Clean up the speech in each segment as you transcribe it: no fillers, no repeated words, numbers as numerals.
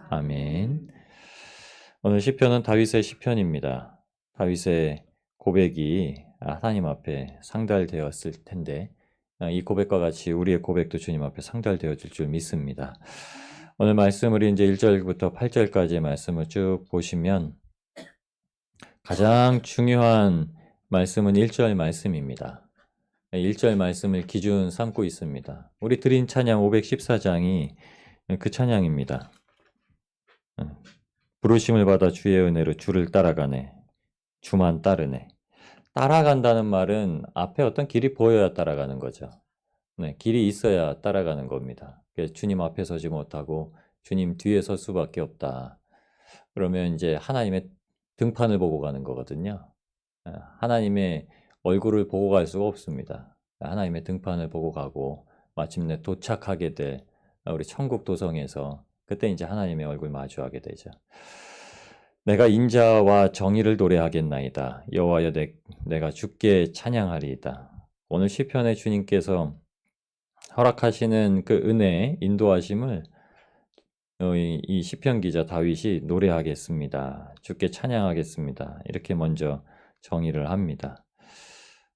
아멘. 오늘 시편은 다윗의 시편입니다. 다윗의 고백이 하나님 앞에 상달되었을 텐데 이 고백과 같이 우리의 고백도 주님 앞에 상달되어질 줄 믿습니다. 오늘 말씀을 이제 1절부터 8절까지의 말씀을 쭉 보시면 가장 중요한 말씀은 1절 말씀입니다. 1절 말씀을 기준 삼고 있습니다. 우리 드린 찬양 514장이 그 찬양입니다. 부르심을 받아 주의 은혜로 주를 따라가네. 주만 따르네. 따라간다는 말은 앞에 어떤 길이 보여야 따라가는 거죠. 네, 길이 있어야 따라가는 겁니다. 그래서 주님 앞에 서지 못하고 주님 뒤에 설 수밖에 없다. 그러면 이제 하나님의 등판을 보고 가는 거거든요. 하나님의 얼굴을 보고 갈 수가 없습니다. 하나님의 등판을 보고 가고 마침내 도착하게 될 우리 천국 도성에서 그때 이제 하나님의 얼굴 마주하게 되죠. 내가 인자와 정의를 노래하겠나이다. 여호와여 내가 주께 찬양하리이다. 오늘 시편에 주님께서 허락하시는 그 은혜, 인도하심을 이 시편 기자 다윗이 노래하겠습니다. 주께 찬양하겠습니다. 이렇게 먼저 정의를 합니다.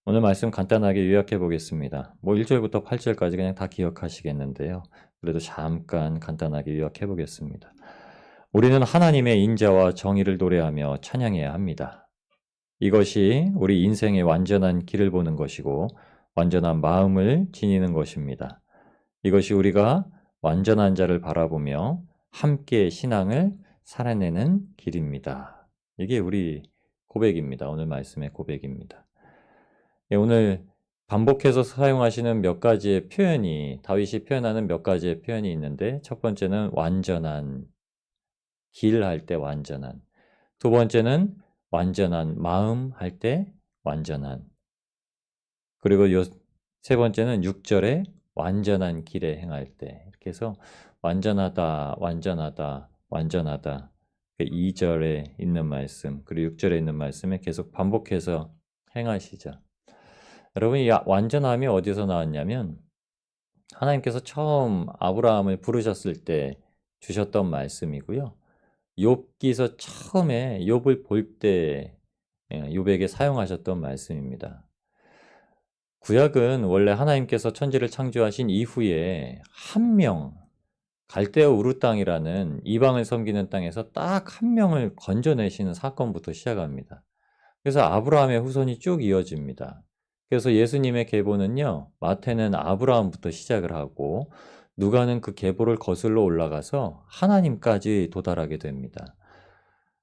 오늘 말씀 간단하게 요약해 보겠습니다. 1절부터 8절까지 그냥 다 기억하시겠는데요. 그래도 잠깐 간단하게 요약해 보겠습니다. 우리는 하나님의 인자와 정의를 노래하며 찬양해야 합니다. 이것이 우리 인생의 완전한 길을 보는 것이고 완전한 마음을 지니는 것입니다. 이것이 우리가 완전한 자를 바라보며 함께 신앙을 살아내는 길입니다. 이게 우리 고백입니다. 오늘 말씀의 고백입니다. 오늘 반복해서 사용하시는 몇 가지의 표현이, 다윗이 표현하는 몇 가지의 표현이 있는데 첫 번째는 완전한 길 할 때 완전한, 두 번째는 완전한 마음 할 때 완전한, 그리고 세 번째는 6절에 완전한 길에 행할 때, 이렇게 해서 완전하다, 완전하다, 완전하다, 2절에 있는 말씀, 그리고 6절에 있는 말씀에 계속 반복해서 행하시죠. 여러분, 이 완전함이 어디서 나왔냐면 하나님께서 처음 아브라함을 부르셨을 때 주셨던 말씀이고요. 욥기서 처음에 욥을 볼 때 욥에게 사용하셨던 말씀입니다. 구약은 원래 하나님께서 천지를 창조하신 이후에 한 명, 갈대아 우르 땅이라는 이방을 섬기는 땅에서 딱 한 명을 건져내시는 사건부터 시작합니다. 그래서 아브라함의 후손이 쭉 이어집니다. 그래서 예수님의 계보는요, 마태는 아브라함부터 시작을 하고 누가는 그 계보를 거슬러 올라가서 하나님까지 도달하게 됩니다.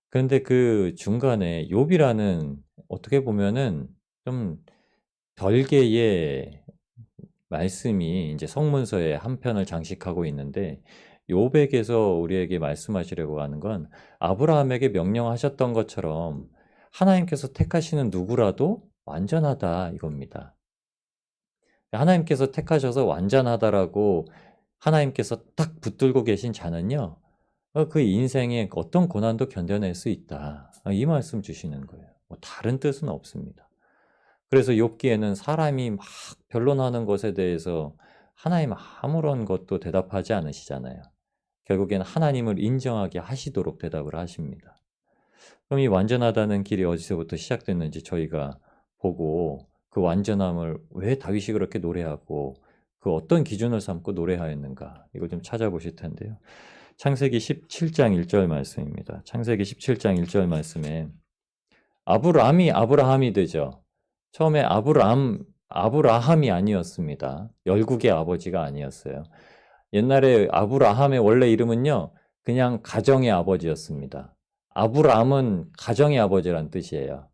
그런데 그 중간에 욥이라는 어떻게 보면은 좀 별개의 말씀이 이제 성문서에 한 편을 장식하고 있는데 욥에게서 우리에게 말씀하시려고 하는 건 아브라함에게 명령하셨던 것처럼 하나님께서 택하시는 누구라도 완전하다 이겁니다. 하나님께서 택하셔서 완전하다라고 하나님께서 딱 붙들고 계신 자는요, 그 인생에 어떤 고난도 견뎌낼 수 있다. 이 말씀 주시는 거예요. 뭐 다른 뜻은 없습니다. 그래서 욥기에는 사람이 막 변론하는 것에 대해서 하나님 아무런 것도 대답하지 않으시잖아요. 결국엔 하나님을 인정하게 하시도록 대답을 하십니다. 그럼 이 완전하다는 길이 어디서부터 시작됐는지 저희가 보고 그 완전함을 왜 다윗이 그렇게 노래하고 그 어떤 기준을 삼고 노래하였는가 이거 좀 찾아보실 텐데요. 창세기 17장 1절 말씀입니다. 창세기 17장 1절 말씀에 아브라함이 되죠. 처음에 아브라함이 아니었습니다. 열국의 아버지가 아니었어요. 옛날에 아브라함의 원래 이름은요, 그냥 가정의 아버지였습니다. 아브라함은 가정의 아버지란 뜻이에요.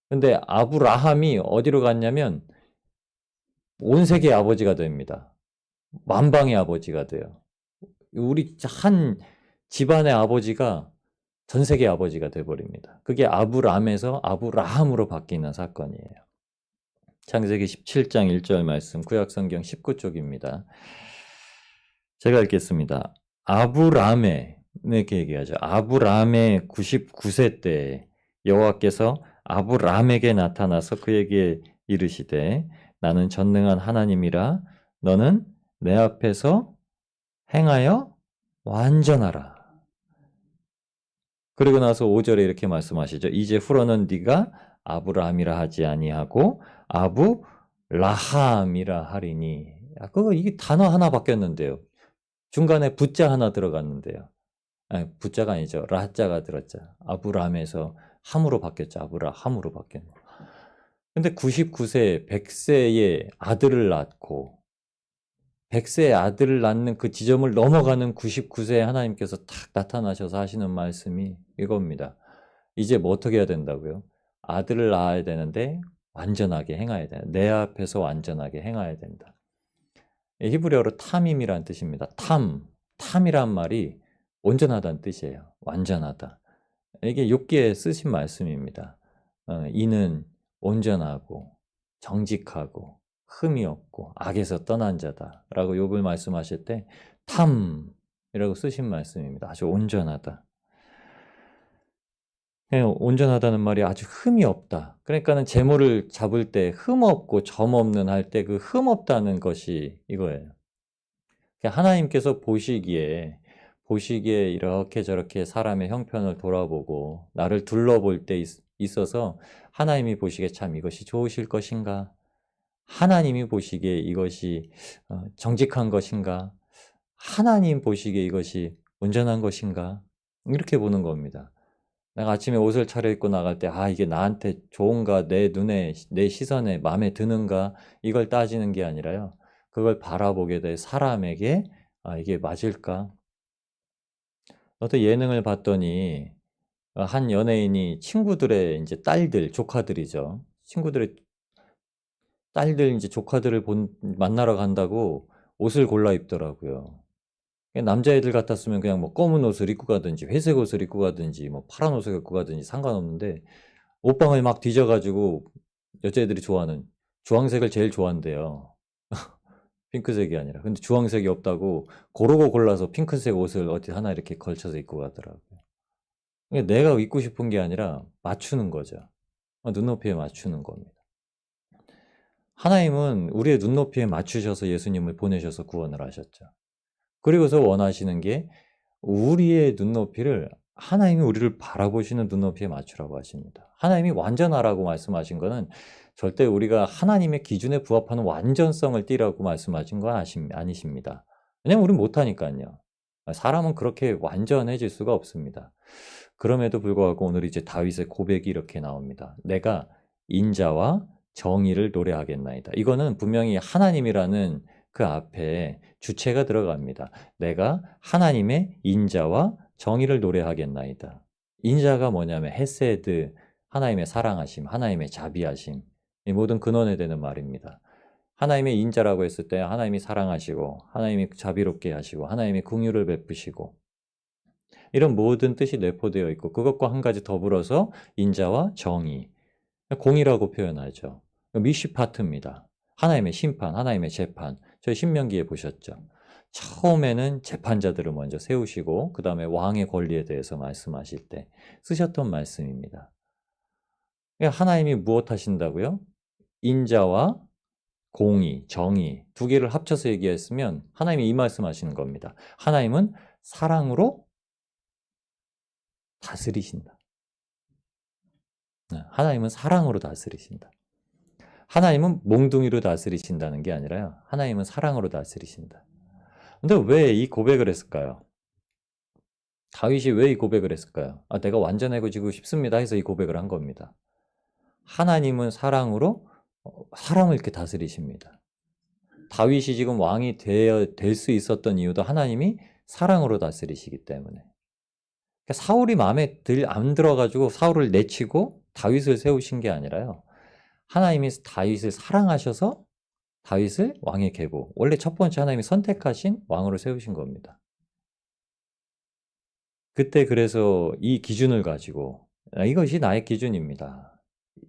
근데 아브라함이 어디로 갔냐면 온 세계의 아버지가 됩니다. 만방의 아버지가 돼요. 우리 한 집안의 아버지가 전 세계의 아버지가 돼버립니다. 그게 아브람에서 아브라함으로 바뀌는 사건이에요. 창세기 17장 1절 말씀, 구약성경 19쪽입니다. 제가 읽겠습니다. 아브람의, 이렇게 얘기하죠. 아브람의 99세 때 여호와께서 아브람에게 나타나서 그에게 이르시되 나는 전능한 하나님이라 너는 내 앞에서 행하여 완전하라. 그리고 나서 5절에 이렇게 말씀하시죠. 이제 후로는 네가 아브라함이라 하지 아니하고 아브라함이라 하리니. 그거 이게 단어 하나 바뀌었는데요. 중간에 붓자 하나 들어갔는데요. 아니, 붓자가 아니죠. 라자가 들었죠. 아브라함에서 함으로 바뀌었죠. 아브라함으로 바뀌었네. 근데 99세, 100세의 아들을 낳고 100세의 아들을 낳는 그 지점을 넘어가는 99세에 하나님께서 탁 나타나셔서 하시는 말씀이 이겁니다. 이제 뭐 어떻게 해야 된다고요? 아들을 낳아야 되는데 완전하게 행해야 된다. 내 앞에서 완전하게 행해야 된다. 히브리어로 탐임이란 뜻입니다. 탐이란 말이 온전하다는 뜻이에요. 완전하다. 이게 욥기에 쓰신 말씀입니다. 이는 온전하고 정직하고 흠이 없고 악에서 떠난 자다 라고 욥을 말씀하실 때 탐이라고 쓰신 말씀입니다. 아주 온전하다. 온전하다는 말이 아주 흠이 없다. 그러니까는 재물을 잡을 때 흠 없고 점 없는 할 때 그 흠 없다는 것이 이거예요. 하나님께서 보시기에 이렇게 저렇게 사람의 형편을 돌아보고 나를 둘러볼 때 있어서 하나님이 보시기에 참 이것이 좋으실 것인가? 하나님이 보시기에 이것이 정직한 것인가? 하나님 보시기에 이것이 온전한 것인가? 이렇게 보는 겁니다. 내가 아침에 옷을 차려입고 나갈 때 이게 나한테 좋은가? 내 눈에, 내 시선에 마음에 드는가? 이걸 따지는 게 아니라요. 그걸 바라보게 될 사람에게 이게 맞을까? 어떤 예능을 봤더니 한 연예인이 친구들의 이제 딸들, 조카들이죠. 친구들의 딸들 이제 조카들을 만나러 간다고 옷을 골라 입더라고요. 남자애들 같았으면 그냥 뭐 검은 옷을 입고 가든지 회색 옷을 입고 가든지 뭐 파란 옷을 입고 가든지 상관없는데 옷방을 막 뒤져가지고 여자애들이 좋아하는 주황색을 제일 좋아한대요. 핑크색이 아니라. 근데 주황색이 없다고 고르고 골라서 핑크색 옷을 어디 하나 이렇게 걸쳐서 입고 가더라고요. 내가 입고 싶은 게 아니라 맞추는 거죠. 눈높이에 맞추는 겁니다. 하나님은 우리의 눈높이에 맞추셔서 예수님을 보내셔서 구원을 하셨죠. 그리고서 원하시는 게 우리의 눈높이를 하나님이 우리를 바라보시는 눈높이에 맞추라고 하십니다. 하나님이 완전하라고 말씀하신 거는 절대 우리가 하나님의 기준에 부합하는 완전성을 띠라고 말씀하신 건 아니십니다. 왜냐면 우리는 못하니까요. 사람은 그렇게 완전해질 수가 없습니다. 그럼에도 불구하고 오늘 이제 다윗의 고백이 이렇게 나옵니다. 내가 인자와 정의를 노래하겠나이다. 이거는 분명히 하나님이라는 그 앞에 주체가 들어갑니다. 내가 하나님의 인자와 정의를 노래하겠나이다. 인자가 뭐냐면 헤세드, 하나님의 사랑하심, 하나님의 자비하심, 이 모든 근원에 되는 말입니다. 하나님의 인자라고 했을 때 하나님이 사랑하시고 하나님이 자비롭게 하시고 하나님이 긍휼을 베푸시고 이런 모든 뜻이 내포되어 있고 그것과 한 가지 더불어서 인자와 정의, 공의라고 표현하죠. 미시파트입니다. 하나님의 심판, 하나님의 재판. 저희 신명기에 보셨죠. 처음에는 재판자들을 먼저 세우시고 그 다음에 왕의 권리에 대해서 말씀하실 때 쓰셨던 말씀입니다. 하나님이 무엇 하신다고요? 인자와 공의, 정의 두 개를 합쳐서 얘기했으면 하나님이 이 말씀하시는 겁니다. 하나님은 사랑으로 다스리신다. 하나님은 사랑으로 다스리신다. 하나님은 몽둥이로 다스리신다는 게 아니라요. 하나님은 사랑으로 다스리신다. 근데 왜 이 고백을 했을까요? 다윗이 왜 이 고백을 했을까요? 내가 완전해지고 싶습니다 해서 이 고백을 한 겁니다. 하나님은 사랑으로 사람을 이렇게 다스리십니다. 다윗이 지금 왕이 될 수 있었던 이유도 하나님이 사랑으로 다스리시기 때문에. 사울이 마음에 안 들어가지고 사울을 내치고 다윗을 세우신 게 아니라요. 하나님이 다윗을 사랑하셔서 다윗을 왕의 계보, 원래 첫 번째 하나님이 선택하신 왕으로 세우신 겁니다. 그때 그래서 이 기준을 가지고 이것이 나의 기준입니다.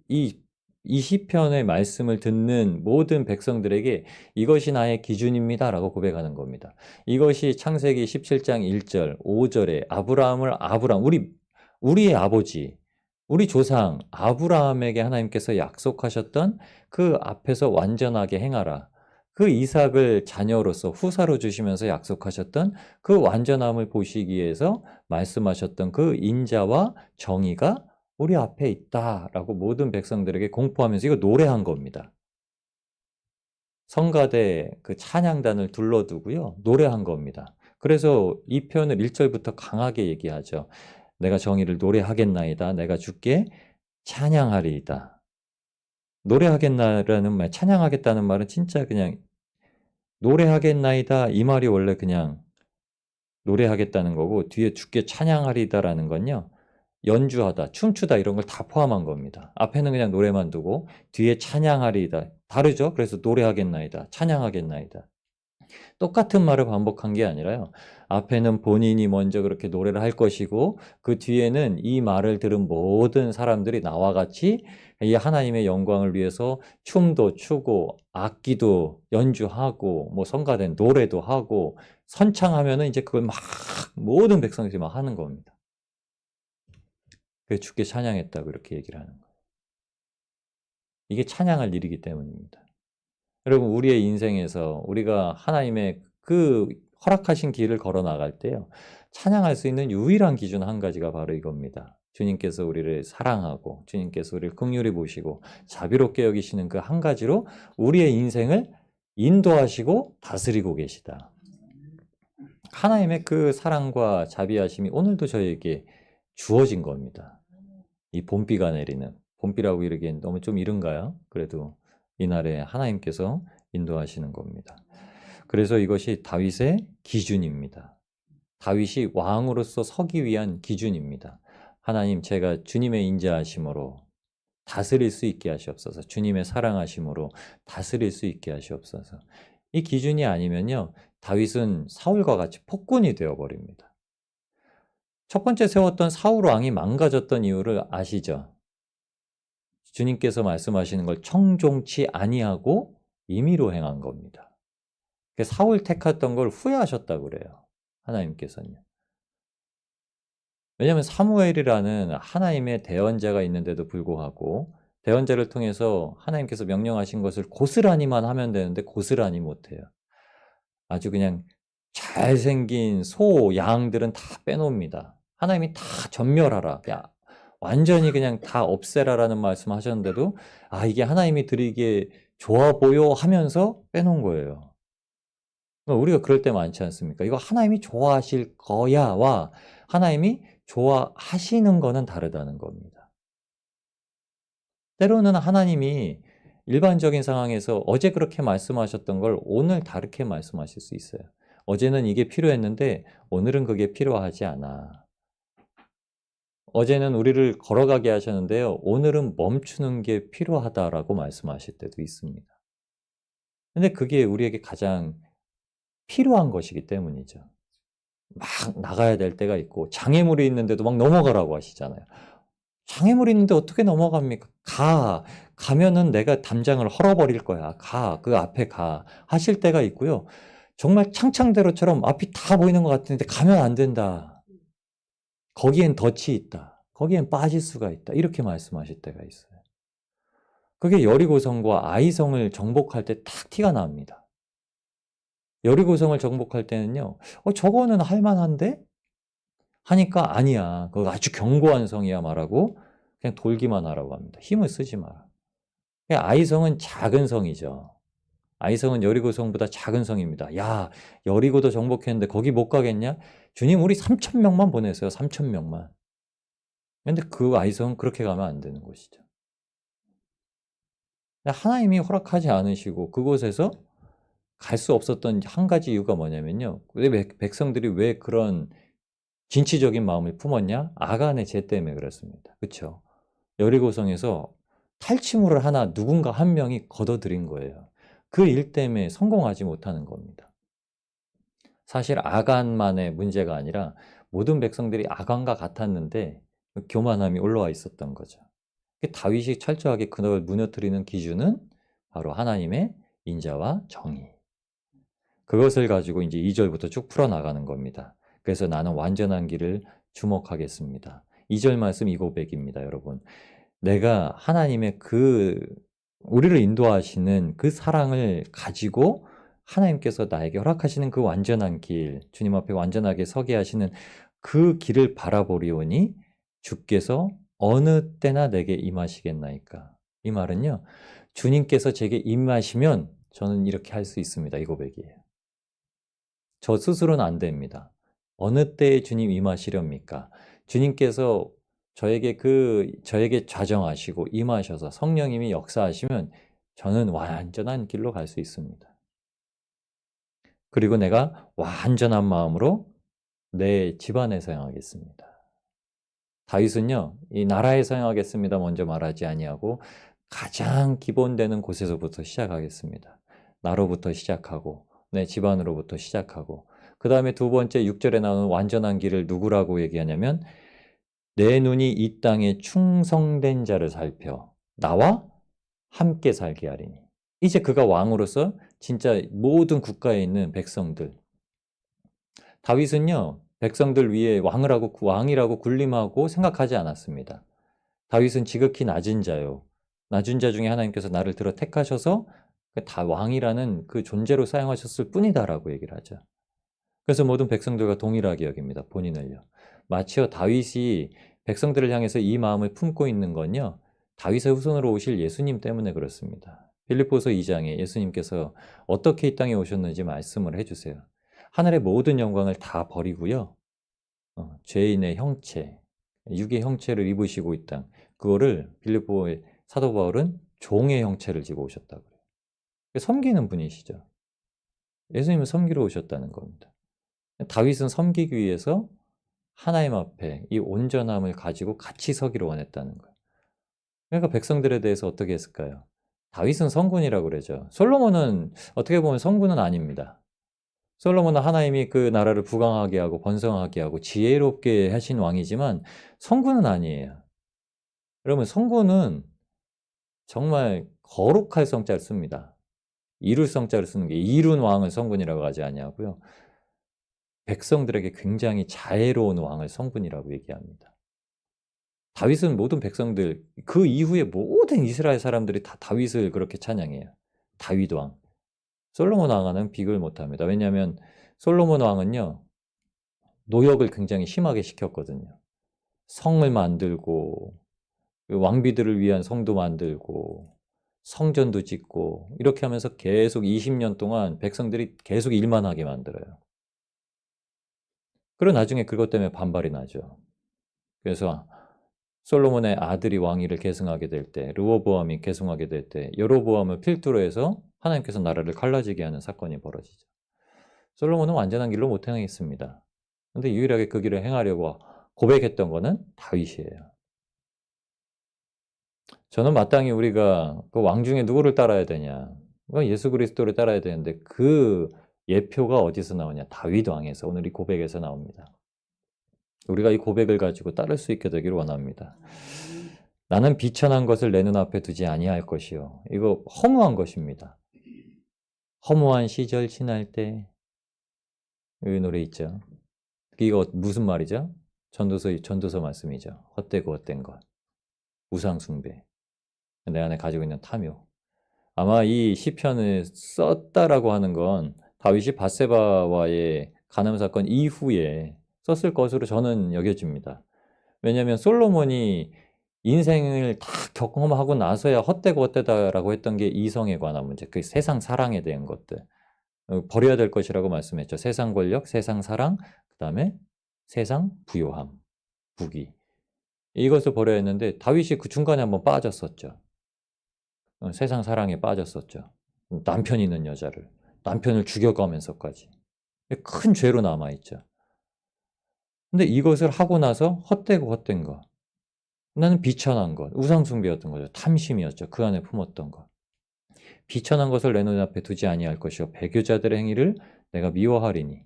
이 시편의 말씀을 듣는 모든 백성들에게 이것이 나의 기준입니다 라고 고백하는 겁니다. 이것이 창세기 17장 1절, 5절에 아브라함, 우리의 아버지, 우리 조상 아브라함에게 하나님께서 약속하셨던 그 앞에서 완전하게 행하라. 그 이삭을 자녀로서 후사로 주시면서 약속하셨던 그 완전함을 보시기 위해서 말씀하셨던 그 인자와 정의가 우리 앞에 있다라고 모든 백성들에게 공포하면서 이거 노래한 겁니다. 성가대 그 찬양단을 둘러두고요. 노래한 겁니다. 그래서 이 표현을 1절부터 강하게 얘기하죠. 내가 정의를 노래하겠나이다. 내가 주께 찬양하리이다. 노래하겠나라는 말, 찬양하겠다는 말은 진짜 그냥 노래하겠나이다. 이 말이 원래 그냥 노래하겠다는 거고 뒤에 주께 찬양하리다라는 건요. 연주하다, 춤추다 이런 걸 다 포함한 겁니다. 앞에는 그냥 노래만 두고 뒤에 찬양하리이다. 다르죠? 그래서 노래하겠나이다. 찬양하겠나이다. 똑같은 말을 반복한 게 아니라요. 앞에는 본인이 먼저 그렇게 노래를 할 것이고 그 뒤에는 이 말을 들은 모든 사람들이 나와 같이 이 하나님의 영광을 위해서 춤도 추고 악기도 연주하고 뭐 성가된 노래도 하고 선창하면은 이제 그걸 막 모든 백성들이 막 하는 겁니다. 그래서 주께 찬양했다고 이렇게 얘기를 하는 거예요. 이게 찬양할 일이기 때문입니다. 여러분 우리의 인생에서 우리가 하나님의 그 허락하신 길을 걸어 나갈 때요. 찬양할 수 있는 유일한 기준 한 가지가 바로 이겁니다. 주님께서 우리를 사랑하고 주님께서 우리를 긍휼히 보시고 자비롭게 여기시는 그 한 가지로 우리의 인생을 인도하시고 다스리고 계시다. 하나님의 그 사랑과 자비하심이 오늘도 저에게 주어진 겁니다. 이 봄비가 내리는 봄비라고 이러기엔 너무 좀 이른가요? 그래도 이날에 하나님께서 인도하시는 겁니다. 그래서 이것이 다윗의 기준입니다. 다윗이 왕으로서 서기 위한 기준입니다. 하나님 제가 주님의 인자하심으로 다스릴 수 있게 하시옵소서. 주님의 사랑하심으로 다스릴 수 있게 하시옵소서. 이 기준이 아니면요. 다윗은 사울과 같이 폭군이 되어버립니다. 첫 번째 세웠던 사울 왕이 망가졌던 이유를 아시죠? 주님께서 말씀하시는 걸 청종치 아니하고 임의로 행한 겁니다. 사울 택했던 걸 후회하셨다고 그래요. 하나님께서는요. 왜냐하면 사무엘이라는 하나님의 대언자가 있는데도 불구하고 대언자를 통해서 하나님께서 명령하신 것을 고스란히만 하면 되는데 고스란히 못해요. 아주 그냥 잘생긴 소, 양들은 다 빼놓습니다. 하나님이 다 전멸하라. 그냥 완전히 그냥 다 없애라라는 말씀 하셨는데도 이게 하나님이 드리기에 좋아 보여 하면서 빼놓은 거예요. 우리가 그럴 때 많지 않습니까? 이거 하나님이 좋아하실 거야와 하나님이 좋아하시는 거는 다르다는 겁니다. 때로는 하나님이 일반적인 상황에서 어제 그렇게 말씀하셨던 걸 오늘 다르게 말씀하실 수 있어요. 어제는 이게 필요했는데 오늘은 그게 필요하지 않아. 어제는 우리를 걸어가게 하셨는데요. 오늘은 멈추는 게 필요하다라고 말씀하실 때도 있습니다. 근데 그게 우리에게 가장 필요한 것이기 때문이죠. 막 나가야 될 때가 있고 장애물이 있는데도 막 넘어가라고 하시잖아요. 장애물이 있는데 어떻게 넘어갑니까? 가면은 내가 담장을 헐어버릴 거야. 그 앞에 가. 하실 때가 있고요. 정말 창창대로처럼 앞이 다 보이는 것 같은데 가면 안 된다. 거기엔 덫이 있다. 거기엔 빠질 수가 있다. 이렇게 말씀하실 때가 있어요. 그게 여리고성과 아이성을 정복할 때 딱 티가 납니다. 여리고성을 정복할 때는요. 저거는 할만한데? 하니까 아니야. 그거 아주 견고한 성이야 말하고 그냥 돌기만 하라고 합니다. 힘을 쓰지 마라. 아이성은 작은 성이죠. 아이성은 여리고성보다 작은 성입니다. 야, 여리고도 정복했는데 거기 못 가겠냐? 주님 우리 3,000명만 보내세요. 3,000명만. 근데 그 아이성은 그렇게 가면 안 되는 곳이죠. 하나님이 허락하지 않으시고 그곳에서 갈 수 없었던 한 가지 이유가 뭐냐면요. 백성들이 왜 그런 진취적인 마음을 품었냐? 아간의 죄 때문에 그렇습니다. 그렇죠? 여리고성에서 탈취물을 하나 누군가 한 명이 걷어들인 거예요. 그 일 때문에 성공하지 못하는 겁니다. 사실 아간만의 문제가 아니라 모든 백성들이 아간과 같았는데 교만함이 올라와 있었던 거죠. 다윗이 철저하게 그걸 무너뜨리는 기준은 바로 하나님의 인자와 정의. 그것을 가지고 이제 2절부터 쭉 풀어나가는 겁니다. 그래서 나는 완전한 길을 주목하겠습니다. 2절 말씀 이 고백입니다, 여러분. 내가 하나님의 우리를 인도하시는 그 사랑을 가지고 하나님께서 나에게 허락하시는 그 완전한 길, 주님 앞에 완전하게 서게 하시는 그 길을 바라보리오니 주께서 어느 때나 내게 임하시겠나이까. 이 말은요, 주님께서 제게 임하시면 저는 이렇게 할 수 있습니다. 이 고백이에요. 저 스스로는 안 됩니다. 어느 때에 주님 임하시렵니까? 주님께서 저에게 좌정하시고 임하셔서 성령님이 역사하시면 저는 완전한 길로 갈 수 있습니다. 그리고 내가 완전한 마음으로 내 집안에서 행하겠습니다. 다윗은요, 이 나라에서 행하겠습니다 먼저 말하지 아니하고 가장 기본되는 곳에서부터 시작하겠습니다. 나로부터 시작하고 내 집안으로부터 시작하고 그 다음에 두 번째 6절에 나오는 완전한 길을 누구라고 얘기하냐면 내 눈이 이 땅에 충성된 자를 살펴 나와 함께 살게 하리니. 이제 그가 왕으로서 진짜 모든 국가에 있는 백성들, 다윗은요 백성들 위에 왕이라고 군림하고 생각하지 않았습니다. 다윗은 지극히 낮은 자요, 낮은 자 중에 하나님께서 나를 들어 택하셔서 다 왕이라는 그 존재로 사용하셨을 뿐이다라고 얘기를 하죠. 그래서 모든 백성들과 동일하게 여깁니다. 본인을요. 마치어 다윗이 백성들을 향해서 이 마음을 품고 있는 건요, 다윗의 후손으로 오실 예수님 때문에 그렇습니다. 빌립보서 2장에 예수님께서 어떻게 이 땅에 오셨는지 말씀을 해주세요. 하늘의 모든 영광을 다 버리고요, 죄인의 형체, 육의 형체를 입으시고 이 땅, 그거를 빌립보의 사도 바울은 종의 형체를 지고 오셨다고 그래요. 섬기는 분이시죠. 예수님은 섬기러 오셨다는 겁니다. 다윗은 섬기기 위해서 하나님 앞에 이 온전함을 가지고 같이 서기를 원했다는 거예요. 그러니까 백성들에 대해서 어떻게 했을까요? 다윗은 성군이라고 그러죠. 솔로몬은 어떻게 보면 성군은 아닙니다. 솔로몬은 하나님이 그 나라를 부강하게 하고 번성하게 하고 지혜롭게 하신 왕이지만 성군은 아니에요. 여러분, 성군은 정말 거룩할 성자를 씁니다. 이룰 성자를 쓰는 게 이룬 왕을 성군이라고 하지 아니하고요. 백성들에게 굉장히 자애로운 왕을 성군이라고 얘기합니다. 다윗은 모든 백성들, 그 이후에 모든 이스라엘 사람들이 다 다윗을 그렇게 찬양해요. 다윗 왕. 솔로몬 왕과는 비교를 못합니다. 왜냐하면 솔로몬 왕은요, 노역을 굉장히 심하게 시켰거든요. 성을 만들고 왕비들을 위한 성도 만들고 성전도 짓고 이렇게 하면서 계속 20년 동안 백성들이 계속 일만 하게 만들어요. 그리고 나중에 그것 때문에 반발이 나죠. 그래서 솔로몬의 아들이 왕위를 계승하게 될 때, 르호보암이 계승하게 될 때 여로보암을 필두로 해서 하나님께서 나라를 갈라지게 하는 사건이 벌어지죠. 솔로몬은 완전한 길로 못 행했습니다. 근데 유일하게 그 길을 행하려고 고백했던 거는 다윗이에요. 저는 마땅히 우리가 그 왕 중에 누구를 따라야 되냐? 예수 그리스도를 따라야 되는데 그 예표가 어디서 나오냐? 다윗 왕에서, 오늘 이 고백에서 나옵니다. 우리가 이 고백을 가지고 따를 수 있게 되기를 원합니다. 나는 비천한 것을 내 눈앞에 두지 아니할 것이요. 이거 허무한 것입니다. 허무한 시절 지날 때, 이 노래 있죠. 이거 무슨 말이죠? 전도서 말씀이죠. 헛되고 헛된 것, 우상 숭배, 내 안에 가지고 있는 탐욕. 아마 이 시편을 썼다라고 하는 건 다윗이 밧세바와의 간음 사건 이후에 썼을 것으로 저는 여겨집니다. 왜냐하면 솔로몬이 인생을 다 경험하고 나서야 헛되고 헛되다라고 했던 게 이성에 관한 문제, 그 세상 사랑에 대한 것들, 버려야 될 것이라고 말씀했죠. 세상 권력, 세상 사랑, 그 다음에 세상 부요함, 부귀, 이것을 버려야 했는데 다윗이 그 중간에 한번 빠졌었죠. 세상 사랑에 빠졌었죠. 남편 있는 여자를, 남편을 죽여가면서까지 큰 죄로 남아있죠. 근데 이것을 하고 나서 헛되고 헛된 것, 나는 비천한 것, 우상숭배였던 거죠. 탐심이었죠. 그 안에 품었던 것. 비천한 것을 내 눈앞에 두지 아니할 것이요 배교자들의 행위를 내가 미워하리니.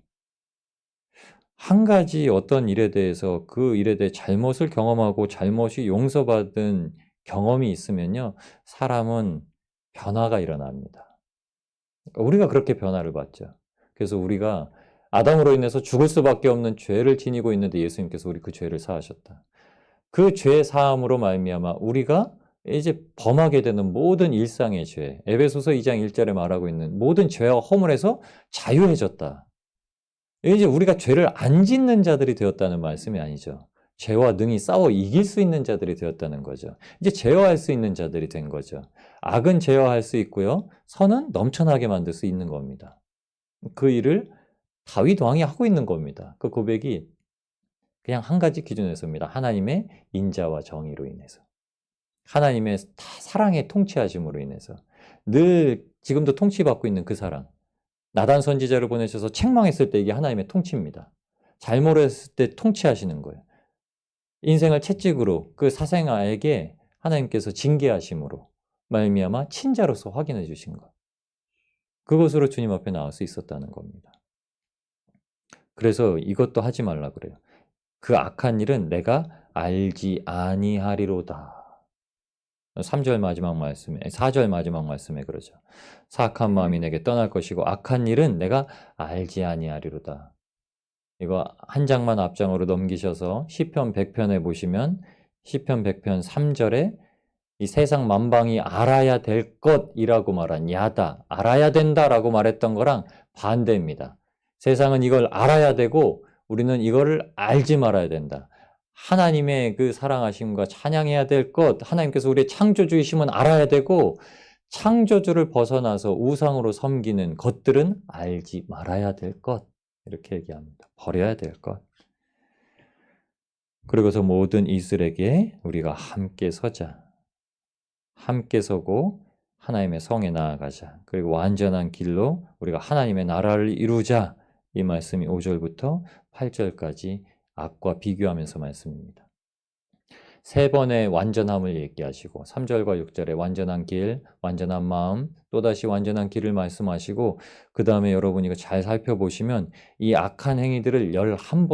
한 가지 어떤 일에 대해서 그 일에 대해 잘못을 경험하고 잘못이 용서받은 경험이 있으면요, 사람은 변화가 일어납니다. 우리가 그렇게 변화를 받죠. 그래서 우리가 아담으로 인해서 죽을 수밖에 없는 죄를 지니고 있는데 예수님께서 우리 그 죄를 사하셨다. 그 죄 사함으로 말미암아 우리가 이제 범하게 되는 모든 일상의 죄, 에베소서 2장 1절에 말하고 있는 모든 죄와 허물에서 자유해졌다. 이제 우리가 죄를 안 짓는 자들이 되었다는 말씀이 아니죠. 죄와 능히 싸워 이길 수 있는 자들이 되었다는 거죠. 이제 제어할 수 있는 자들이 된 거죠. 악은 제어할 수 있고요. 선은 넘쳐나게 만들 수 있는 겁니다. 그 일을 다윗 왕이 하고 있는 겁니다. 그 고백이 그냥 한 가지 기준에서입니다. 하나님의 인자와 정의로 인해서. 하나님의 사랑의 통치하심으로 인해서. 늘 지금도 통치받고 있는 그 사랑. 나단 선지자를 보내셔서 책망했을 때 이게 하나님의 통치입니다. 잘못했을 때 통치하시는 거예요. 인생을 채찍으로 그 사생아에게 하나님께서 징계하심으로 말미암아 친자로서 확인해 주신 것. 그것으로 주님 앞에 나올 수 있었다는 겁니다. 그래서 이것도 하지 말라 그래요. 그 악한 일은 내가 알지 아니하리로다. 3절 마지막 말씀에, 4절 마지막 말씀에 그러죠. 사악한 마음이 내게 떠날 것이고 악한 일은 내가 알지 아니하리로다. 이거 한 장만 앞장으로 넘기셔서 시편 100편에 보시면 시편 100편 3절에 이 세상 만방이 알아야 될 것이라고 말한 야다, 알아야 된다라고 말했던 거랑 반대입니다. 세상은 이걸 알아야 되고 우리는 이거를 알지 말아야 된다. 하나님의 그 사랑하심과 찬양해야 될 것, 하나님께서 우리의 창조주이심은 알아야 되고 창조주를 벗어나서 우상으로 섬기는 것들은 알지 말아야 될 것. 이렇게 얘기합니다. 버려야 될 것. 그리고서 모든 이스라엘에게 우리가 함께 서자. 함께 서고 하나님의 성에 나아가자. 그리고 완전한 길로 우리가 하나님의 나라를 이루자. 이 말씀이 5절부터 8절까지 악과 비교하면서 말씀입니다. 세 번의 완전함을 얘기하시고 3절과 6절에 완전한 길, 완전한 마음, 또다시 완전한 길을 말씀하시고 그 다음에 여러분 이거 잘 살펴보시면 이 악한 행위들을 11번